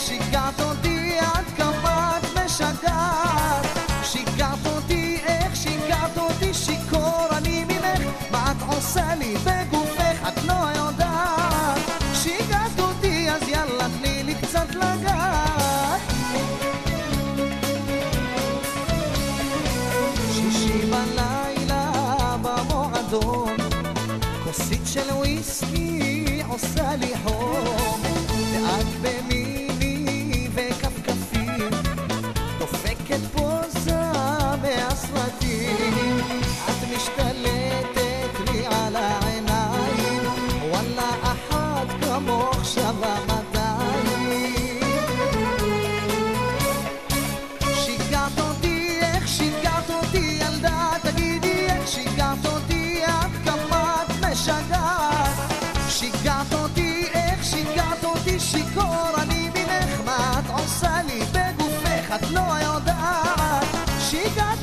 שיגעת אותי עד כמה את משגעת שיגעת אותי איך שיגעת אותי שיכור אני ממך מה את עושה לי בגופך את לא יודעת שיגעת אותי אז יאללה תני לי קצת לגעת שישי בלילה במועדון כוסית של וויסקי עושה לי חום ואת במיני וכפכפים דופקת פוזה מהסרטים את משתלטת לי על העיניים וואלה אחת כמוך שווה 200 שיגעת אותי איך שיגעת אותי ילדה תגידי איך שיגעת אותי עד כמה את משגעת שיגעת אותי איך שיגעת אותי שיכור אני ממך מה את עושה לי בגופך את לא יודעת שיגעת